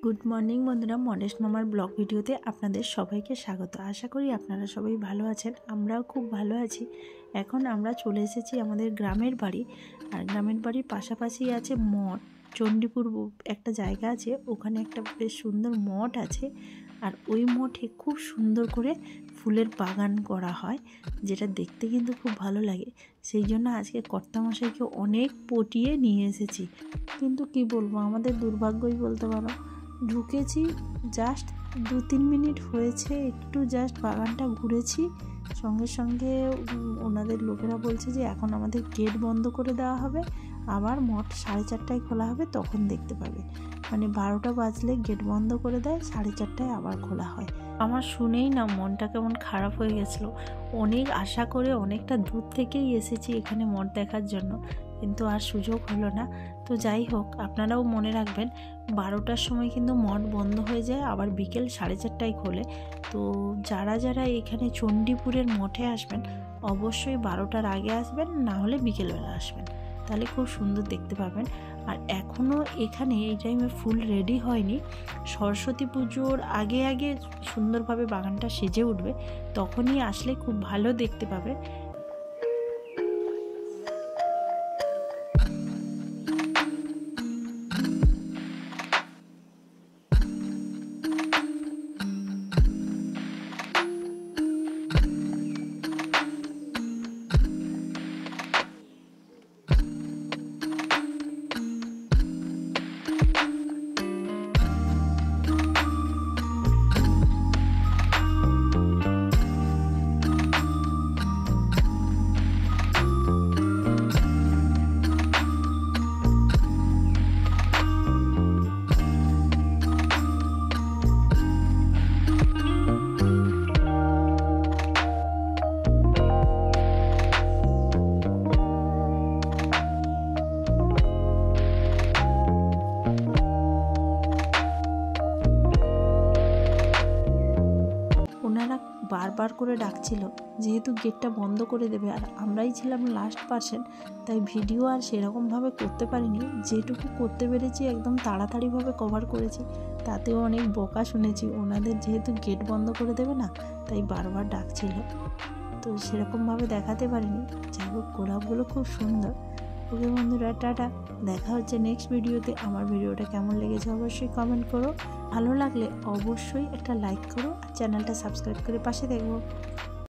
Good morning বন্ধুরা, modest মামার blog ভিডিওতে আপনাদের সবাইকে স্বাগত। আশা করি আপনারা সবাই ভালো আছেন, আমরাও খুব ভালো আছি। এখন আমরা চলে এসেছি আমাদের গ্রামের বাড়ি। আর গ্রামের বাড়ির পাশাপাশি আছে মঠ, চণ্ডীপুর একটা জায়গা আছে, ওখানে একটা বেশ সুন্দর মঠ আছে। আর ওই মঠে খুব সুন্দর করে ফুলের বাগান করা হয়, যেটা দেখতে কিন্তু খুব ভালো লাগে। সেই জন্য আজকে কর্তামশাইকে অনেক পটিয়ে নিয়ে এসেছি। কিন্তু কি বলবো, আমাদের দুর্ভাগ্যই বলতে পারো। ঢুকেছি, জাস্ট 2-3 মিনিট হয়েছে, একটু জাস্ট বাগানটা ঘুরেছি, সঙ্গে সঙ্গে ওনাদের লোকেরা বলছে যে এখন আমাদের গেট বন্ধ করে দেওয়া হবে, আবার মঠ 4:30টায় খোলা হবে, তখন দেখতে পাবে। মানে 12টা বাজলে গেট বন্ধ করে দেয়, 4:30টায় আবার খোলা হয়। আমার শুনেই না মনটা কেমন খারাপ হয়ে গেছিলো। অনেক আশা করে অনেকটা দূর থেকেই এসেছি এখানে মঠ দেখার জন্য, কিন্তু আর সুযোগ হলো না। তো যাই হোক, আপনারাও মনে রাখবেন 12টার সময় কিন্তু মঠ বন্ধ হয়ে যায়, আবার বিকেল 4:30টায় খোলে। তো যারা যারা এখানে চণ্ডীপুরের মঠে আসবেন অবশ্যই 12টার আগে আসবেন, না হলে বিকেলবেলা আসবেন, তাহলে খুব সুন্দর দেখতে পাবেন। আর এখনও এখানে এই টাইমে ফুল রেডি হয়নি, সরস্বতী পুজোর আগে আগে সুন্দরভাবে বাগানটা সেজে উঠবে, তখনই আসলে খুব ভালো দেখতে পাবে। ওনারা বারবার করে ডাকছিল, যেহেতু গেটটা বন্ধ করে দেবে, আর আমরাই ছিলাম লাস্ট পার্সেন্ট, তাই ভিডিও আর সেরকমভাবে করতে পারিনি। যেটুকু করতে পেরেছি একদম তাড়াতাড়িভাবে কভার করেছি, তাতেও অনেক বকা শুনেছি। ওনাদের যেহেতু গেট বন্ধ করে দেবে না, তাই বারবার ডাকছিল, তো সেরকমভাবে দেখাতে পারিনি। যাই হোক, গোলাপগুলো খুব সুন্দর। ওকে বন্ধুরা, টাটা, দেখা হচ্ছে নেক্সট ভিডিওতে। আমার ভিডিওটা কেমন লেগেছে অবশ্যই কমেন্ট করো, ভালো লাগলে অবশ্যই একটা লাইক করো, আর চ্যানেলটা সাবস্ক্রাইব করে পাশে দেখো।